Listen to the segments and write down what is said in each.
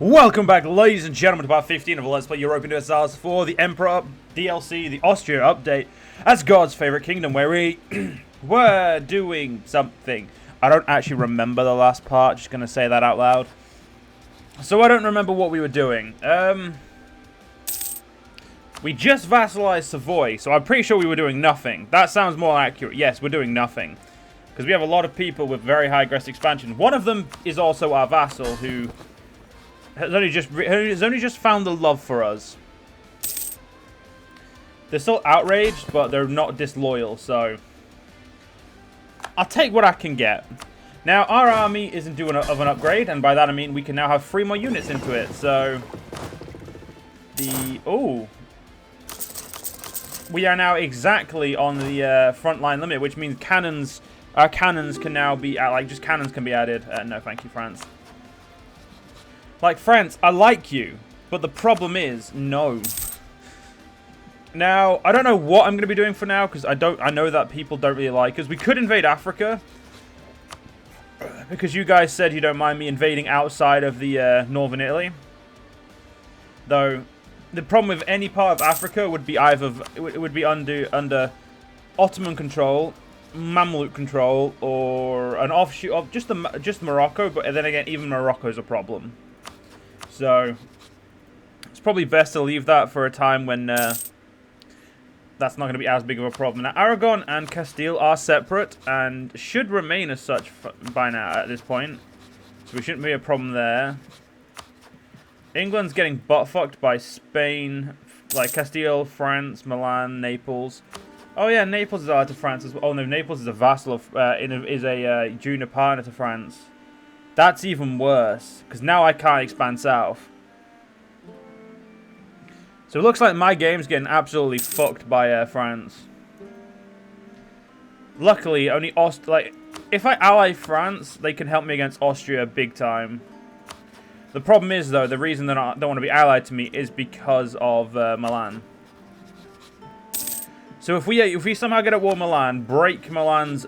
Welcome back, ladies and gentlemen, to part 15 of Let's Play Europa Universalis for the Emperor DLC, the Austria update, as God's favorite kingdom, where we were doing something. I don't actually remember the last part, just going to say that out loud. So I don't remember what we were doing. We just vassalized Savoy, so I'm pretty sure we were doing nothing. That sounds more accurate. Yes, we're doing nothing. Because we have a lot of people with very high aggressive expansion. One of them is also our vassal, who has only just found the love for us. They're still outraged, but they're not disloyal, so I'll take what I can get. Now, our army isn't due of an upgrade, and by that I mean we can now have 3 more units into it, so we are now exactly on the front line limit, which means our cannons can now be, just cannons can be added. No, thank you, France. Like, France, I like you, but the problem is, no. Now, I don't know what I'm going to be doing for now, because I know that people don't really like us. We could invade Africa, because you guys said you don't mind me invading outside of the northern Italy. Though, the problem with any part of Africa would be under Ottoman control, Mamluk control, or an offshoot of just Morocco. But then again, even Morocco's a problem. So it's probably best to leave that for a time when that's not going to be as big of a problem. Now, Aragon and Castile are separate and should remain as such by now at this point. So we shouldn't be a problem there. England's getting butt-fucked by Spain, like Castile, France, Milan, Naples. Oh yeah, Naples is allied to France as well. Oh no, Naples is a vassal of, is a junior partner to France. That's even worse, because now I can't expand south. So it looks like my game's getting absolutely fucked by France. Luckily, only if I ally France, they can help me against Austria big time. The problem is, though, the reason they don't want to be allied to me is because of Milan. So if we somehow get at war Milan, break Milan's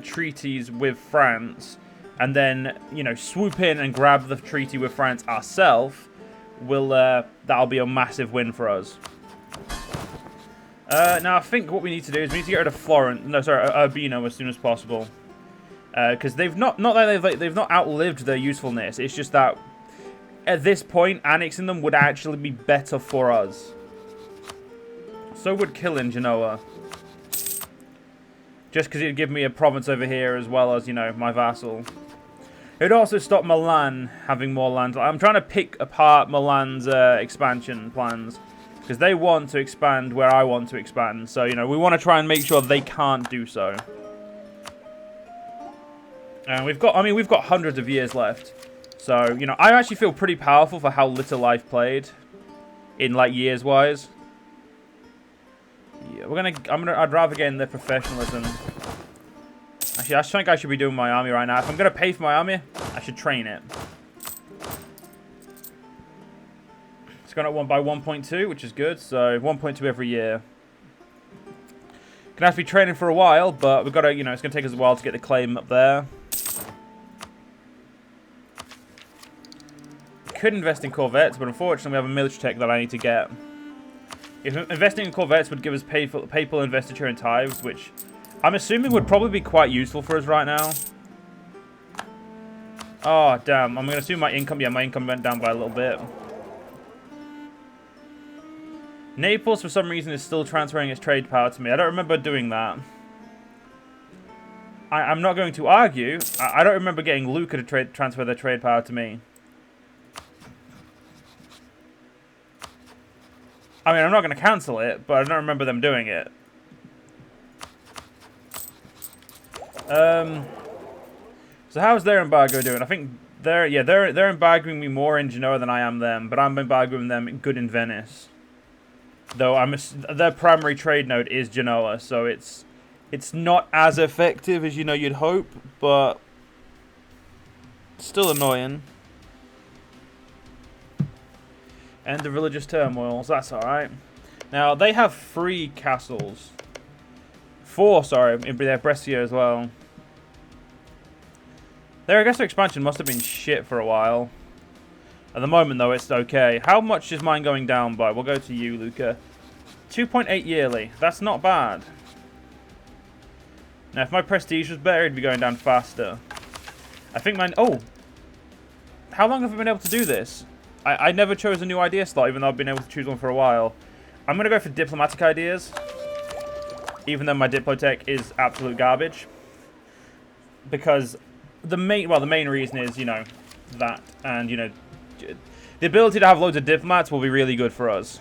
treaties with France, and then, you know, swoop in and grab the treaty with France ourselves, that'll be a massive win for us. Now I think what we need to do is we need to get rid of Urbino as soon as possible, because they've not outlived their usefulness. It's just that at this point, annexing them would actually be better for us. So would killing Genoa. Just because it would give me a province over here as well as, you know, my vassal. It would also stop Milan having more land. I'm trying to pick apart Milan's expansion plans, because they want to expand where I want to expand. So, you know, we want to try and make sure they can't do so. And we've got hundreds of years left. So, you know, I actually feel pretty powerful for how little I've played in, like, years-wise. Yeah, I'd rather get in the professionalism. Actually, I think I should be doing my army right now. If I'm going to pay for my army, I should train it. It's gone up by 1.2, which is good. So 1.2 every year. Gonna have to be training for a while, but we've got to, you know, it's going to take us a while to get the claim up there. Could invest in corvettes, but unfortunately we have a military tech that I need to get. If investing in corvettes would give us papal investiture and tithes, which I'm assuming would probably be quite useful for us right now. Oh, damn. I'm going to assume my income... Yeah, my income went down by a little bit. Naples, for some reason, is still transferring its trade power to me. I don't remember doing that. I'm not going to argue. I don't remember getting Lucca to transfer their trade power to me. I mean, I'm not going to cancel it, but I don't remember them doing it. So how's their embargo doing? I think they're embargoing me more in Genoa than I am them, but I'm embargoing them good in Venice. Though their primary trade node is Genoa, so it's not as effective as, you know, you'd hope, but still annoying. And the religious turmoils, that's alright. Now, they have 3 castles. 4, sorry, in Brescia as well. Their aggressive expansion must have been shit for a while. At the moment, though, it's okay. How much is mine going down by? We'll go to you, Luca. 2.8 yearly. That's not bad. Now, if my prestige was better, it'd be going down faster. I think mine... Oh! How long have I been able to do this? I never chose a new idea slot, even though I've been able to choose one for a while. I'm going to go for diplomatic ideas. Even though my Diplotech is absolute garbage. Because the main reason is, you know, that. And, you know, the ability to have loads of diplomats will be really good for us.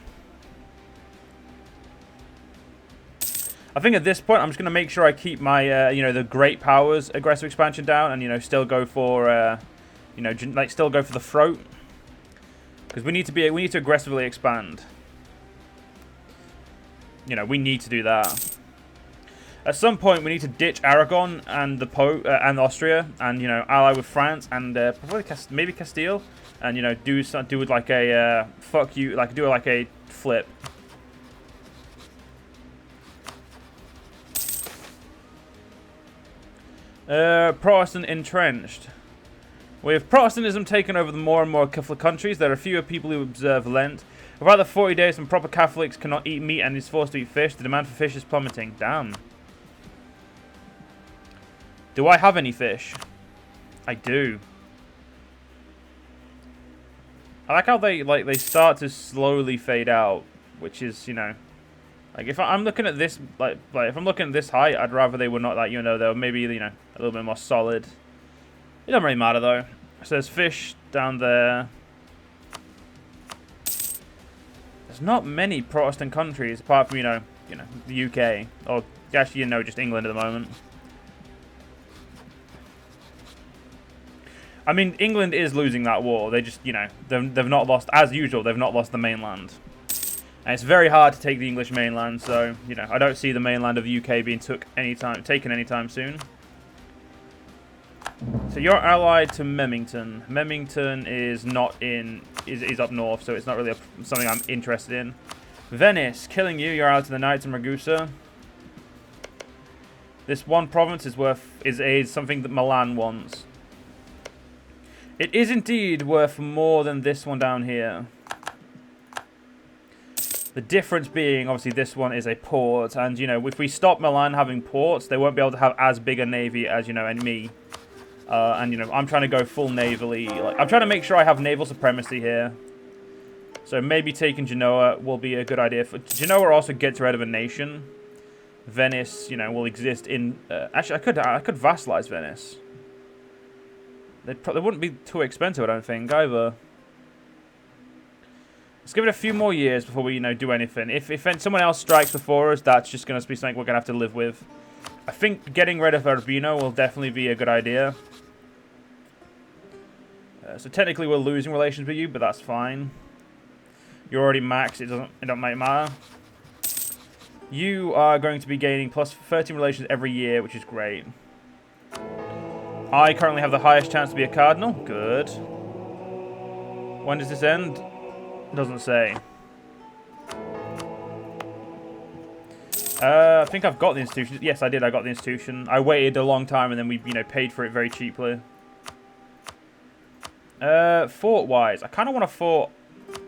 I think at this point, I'm just going to make sure I keep my, you know, the great powers aggressive expansion down. And, you know, still go for, you know, like, still go for the throat. Because we need to aggressively expand. You know, we need to do that. At some point, we need to ditch Aragon and and Austria, and, you know, ally with France and probably maybe Castile, and, you know, do it like a fuck you, like do it like a flip. Protestant entrenched. With Protestantism taken over the more and more Catholic countries, there are fewer people who observe Lent. About the 40 days when proper Catholics cannot eat meat and is forced to eat fish, the demand for fish is plummeting. Damn. Do I have any fish? I do. I like how they start to slowly fade out, which is, you know, like if I'm looking at this like if I'm looking at this height, I'd rather they were not like, you know, they were maybe, you know, a little bit more solid. It doesn't really matter though. So there's fish down there. There's not many Protestant countries apart from, you know, the UK, or actually, you know, just England at the moment. I mean, England is losing that war. They just, you know, they've not lost, as usual, they've not lost the mainland. And it's very hard to take the English mainland, so, you know, I don't see the mainland of the UK being taken anytime soon. So you're allied to Memington. Memington is not in, is up north, so it's not really something I'm interested in. Venice, killing you. You're allied to the Knights and Ragusa. This one province is something that Milan wants. It is indeed worth more than this one down here. The difference being, obviously, this one is a port, and, you know, if we stop Milan having ports, they won't be able to have as big a navy as, you know, and me. And, you know, I'm trying to go full navally. Like, I'm trying to make sure I have naval supremacy here. So maybe taking Genoa will be a good idea. Genoa also gets rid of a nation. Venice, you know, will exist in... actually, I could vassalize Venice. They wouldn't be too expensive, I don't think, either. Let's give it a few more years before we, you know, do anything. If someone else strikes before us, that's just going to be something we're going to have to live with. I think getting rid of Urbino will definitely be a good idea. So technically we're losing relations with you, but that's fine. You're already maxed, it don't matter. You are going to be gaining plus 13 relations every year, which is great. I currently have the highest chance to be a cardinal. Good. When does this end? Doesn't say. I think I've got the institution. Yes, I did. I got the institution. I waited a long time and then we, you know, paid for it very cheaply. Fort-wise, I kind of want a fort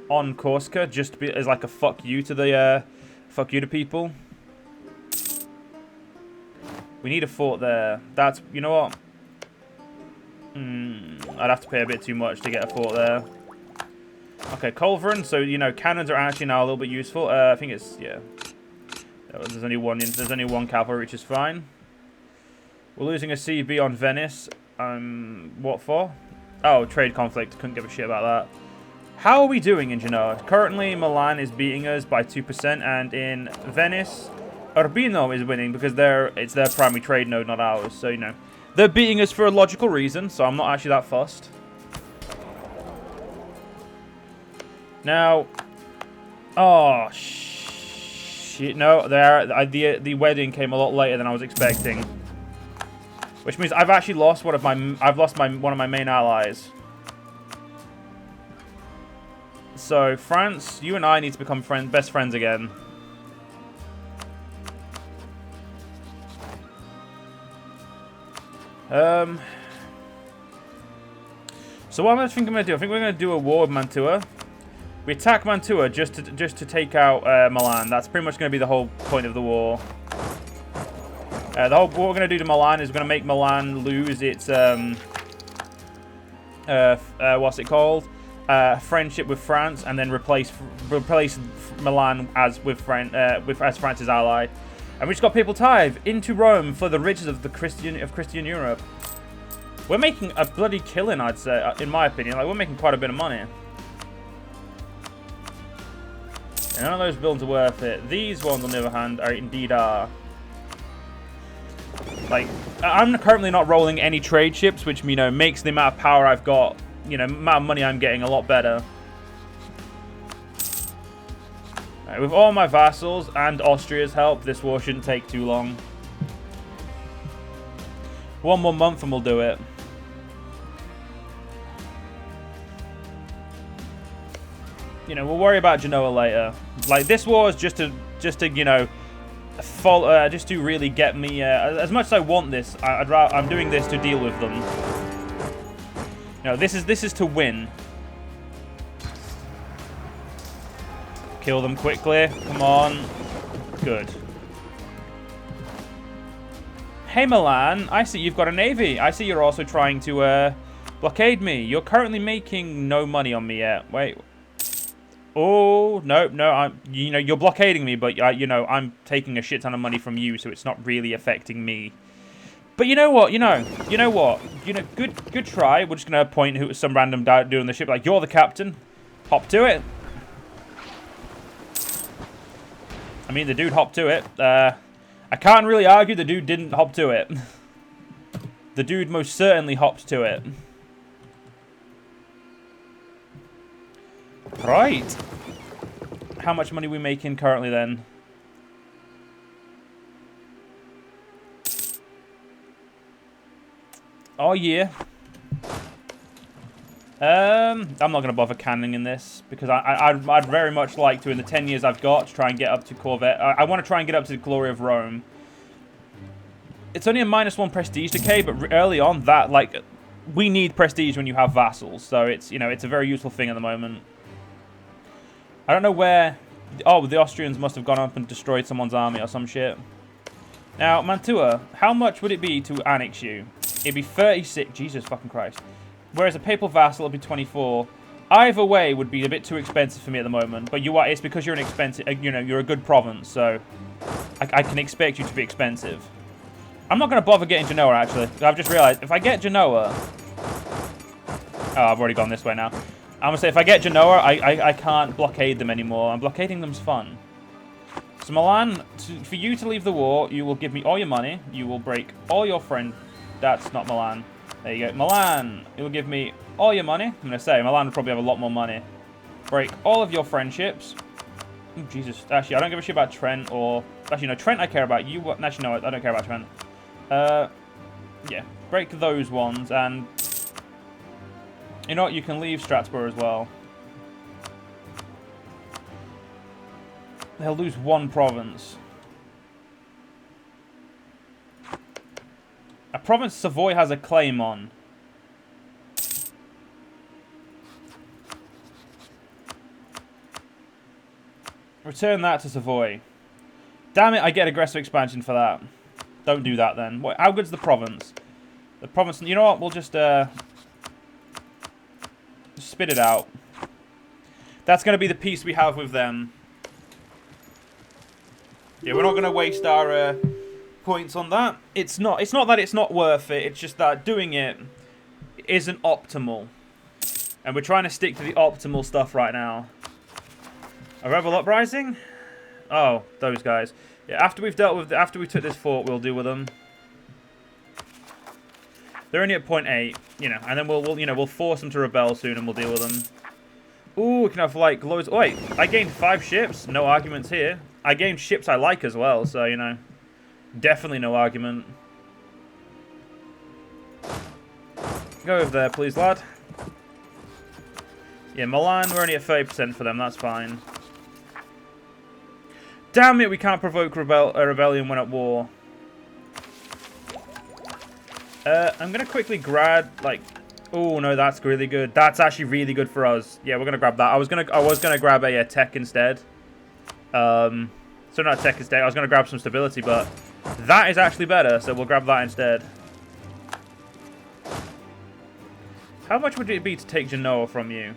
on Corsica just to be as like a fuck you to the fuck you to people. We need a fort there. That's, you know what? I'd have to pay a bit too much to get a fort there. Okay, Culverin. So, you know, cannons are actually now a little bit useful. I think it's, yeah. There's only one cavalry, which is fine. We're losing a CB on Venice. What for? Oh, trade conflict. Couldn't give a shit about that. How are we doing in Genoa? Currently, Milan is beating us by 2%, and in Venice, Urbino is winning because it's their primary trade node, not ours. So, you know, they're beating us for a logical reason, so I'm not actually that fussed. Now, oh, shit, no, the wedding came a lot later than I was expecting. Which means I've actually lost one of my main allies. So France, you and I need to become best friends again. So what I think I'm going to do, I think we're going to do a war with Mantua. We attack Mantua just to take out Milan. That's pretty much going to be the whole point of the war. What we're going to do to Milan is we're going to make Milan lose its what's it called? Friendship with France, and then replace Milan as as France's ally. And we just got papal tithe into Rome for the riches of Christian Europe. We're making a bloody killing, I'd say, in my opinion. Like, we're making quite a bit of money. And none of those builds are worth it. These ones, on the other hand, indeed are. Like, I'm currently not rolling any trade ships, which, you know, makes the amount of power I've got, you know, amount of money I'm getting a lot better. Right, with all my vassals and Austria's help, this war shouldn't take too long. One more month and we'll do it. You know, we'll worry about Genoa later. Like, this war is just to you know, just to really get me. As much as I want this, I'm doing this to deal with them. You know, this is to win. Kill them quickly. Come on. Good. Hey Milan, I see you've got a navy. I see you're also trying to blockade me. You're currently making no money on me yet. Wait. Oh, no, you know, you're blockading me, but, you know, I'm taking a shit ton of money from you, so it's not really affecting me. But you know what, good try. We're just going to appoint some random dude on the ship, like, you're the captain. Hop to it. I mean, the dude hopped to it. I can't really argue the dude didn't hop to it. The dude most certainly hopped to it. Right. How much money are we making currently then? Oh, yeah. I'm not going to bother cannoning in this because I'd very much like to, in the 10 years I've got, to try and get up to Corvette. I want to try and get up to the glory of Rome. It's only a -1 prestige decay, but early on that, like, we need prestige when you have vassals. So it's, you know, it's a very useful thing at the moment. I don't know where... Oh, the Austrians must have gone up and destroyed someone's army or some shit. Now, Mantua, how much would it be to annex you? It'd be 36. Jesus fucking Christ. Whereas a papal vassal would be 24. Either way would be a bit too expensive for me at the moment. But you are, it's because you're an expensive... You know, you're a good province, so... I can expect you to be expensive. I'm not going to bother getting Genoa, actually. I've just realized, if I get Genoa... Oh, I've already gone this way now. I'm going to say, if I get Genoa, I can't blockade them anymore. And blockading them's fun. So Milan, for you to leave the war, you will give me all your money. You will break all your friend... That's not Milan. There you go. Milan, it will give me all your money. I'm going to say, Milan would probably have a lot more money. Break all of your friendships. Ooh, Jesus. Actually, I don't give a shit about Trent or... Actually, no, Trent I care about. You... Actually, no, I don't care about Trent. Yeah. Break those ones and... You know what? You can leave Strasbourg as well. They'll lose one province. A province Savoy has a claim on. Return that to Savoy. Damn it, I get aggressive expansion for that. Don't do that then. What, how good's the province? The province... You know what? We'll just spit it out. That's going to be the peace we have with them. Yeah, we're not going to waste our points on that. It's not that it's not worth it. It's just that doing it isn't optimal. And we're trying to stick to the optimal stuff right now. A rebel uprising? Oh, those guys. Yeah, after we took this fort, we'll deal with them. They're only at 0.8, you know, and then we'll force them to rebel soon, and we'll deal with them. Ooh, we can have like loads. Oh, wait, I gained 5 ships. No arguments here. I gained ships I like as well, so you know, definitely no argument. Go over there, please, lad. Yeah, Milan, we're only at 30% for them. That's fine. Damn it, we can't provoke a rebellion when at war. I'm going to quickly grab, like... Oh no, that's really good. That's actually really good for us. Yeah, we're gonna grab that. I was gonna grab a tech instead. So not tech instead. I was gonna grab some stability, but that is actually better. So we'll grab that instead. How much would it be to take Genoa from you?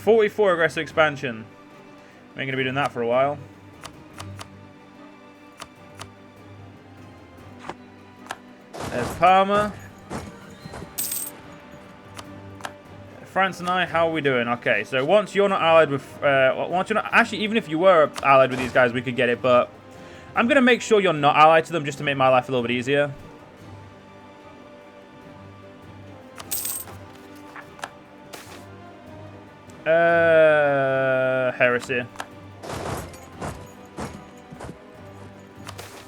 $44 aggressive expansion. We ain't gonna be doing that for a while. There's Parma. France and I, how are we doing? Okay, so once you're not allied with... once you're not... Actually, even if you were allied with these guys, we could get it, but... I'm going to make sure you're not allied to them just to make my life a little bit easier. Heresy.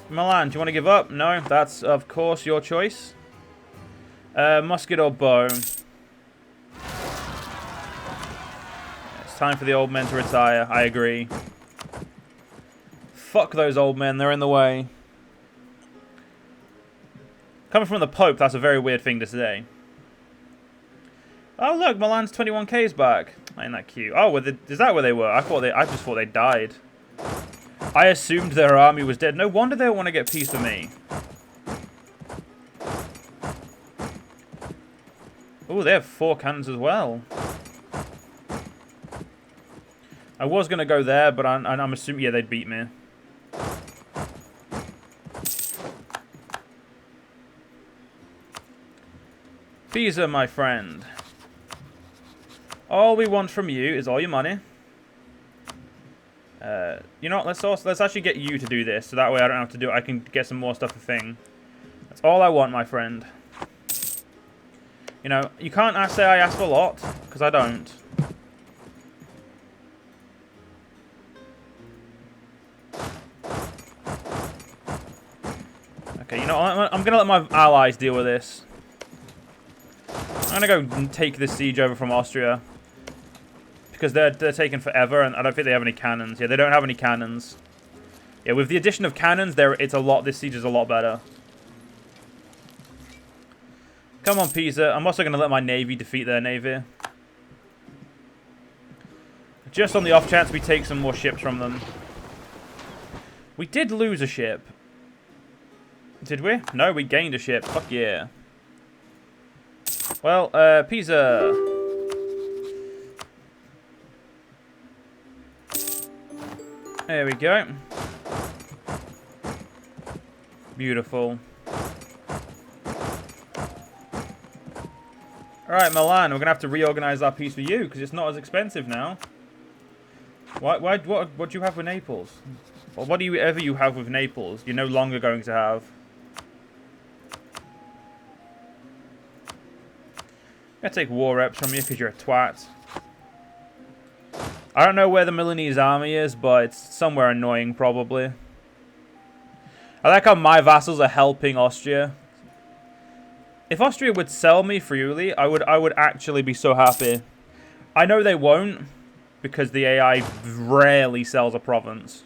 Milan, do you want to give up? No, that's, of course, your choice. Musket or bow? It's time for the old men to retire. I agree. Fuck those old men. They're in the way. Coming from the Pope, that's a very weird thing to say. Oh, look. Milan's 21k's back. Ain't that cute? Oh, is that where they were? I just thought they died. I assumed their army was dead. No wonder they want to get peace with me. Oh, they have 4 cannons as well. I was going to go there, but I'm assuming, yeah, they'd beat me. Pisa, my friend. All we want from you is all your money. You know what, let's actually get you to do this, so that way I don't have to do it. I can get some more stuff for thing. That's all I want, my friend. You know, you can't say I ask for a lot, because I don't. Okay, you know, I'm going to let my allies deal with this. I'm going to go and take this siege over from Austria. Because they're taking forever, and I don't think they have any cannons. Yeah, they don't have any cannons. Yeah, with the addition of cannons, this siege is a lot better. Come on, Pisa. I'm also going to let my navy defeat their navy. Just on the off chance we take some more ships from them. We did lose a ship. Did we? No, we gained a ship. Fuck yeah. Well, Pisa. There we go. Beautiful. Alright, Milan, we're going to have to reorganize our peace with you, because it's not as expensive now. What do you have with Naples? Or whatever you have with Naples, you're no longer going to have. I'm going to take war reps from you, because you're a twat. I don't know where the Milanese army is, but it's somewhere annoying, probably. I like how my vassals are helping Austria. If Austria would sell me freely, I would actually be so happy. I know they won't, because the AI rarely sells a province.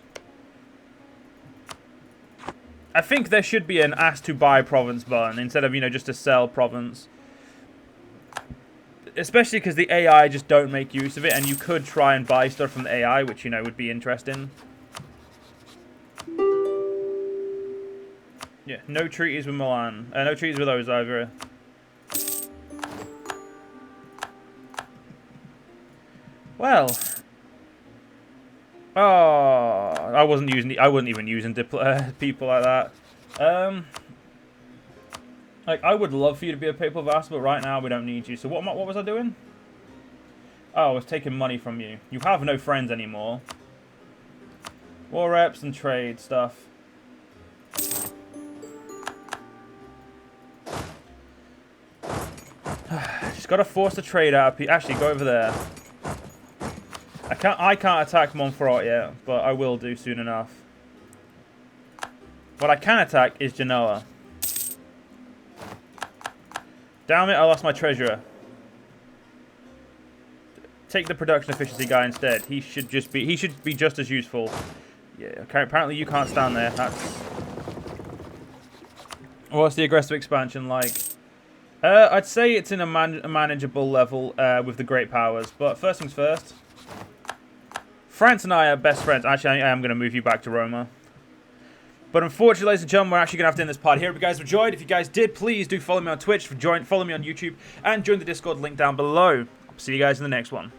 I think there should be an ask to buy province button, instead of, you know, just to sell province. Especially because the AI just don't make use of it, and you could try and buy stuff from the AI, which, you know, would be interesting. Yeah, no treaties with Milan. No treaties with those either. Well. Oh, I wasn't even using people like that. Like, I would love for you to be a papal vassal, but right now we don't need you. So what was I doing? Oh, I was taking money from you. You have no friends anymore. War reps and trade stuff. Just gotta force the trade out of people. Actually, go over there. I can't attack Montferrat yet, but I will do soon enough. What I can attack is Genoa. Damn it, I lost my treasurer. Take the production efficiency guy instead. He should be just as useful. Yeah, okay, apparently you can't stand there. That's... What's the aggressive expansion like? I'd say it's in a manageable level with the great powers. But first things first. France and I are best friends. Actually, I am going to move you back to Roma. But unfortunately, ladies and gentlemen, we're actually going to have to end this part here. If you guys enjoyed, if you guys did, please do follow me on Twitch, follow me on YouTube, and join the Discord link down below. See you guys in the next one.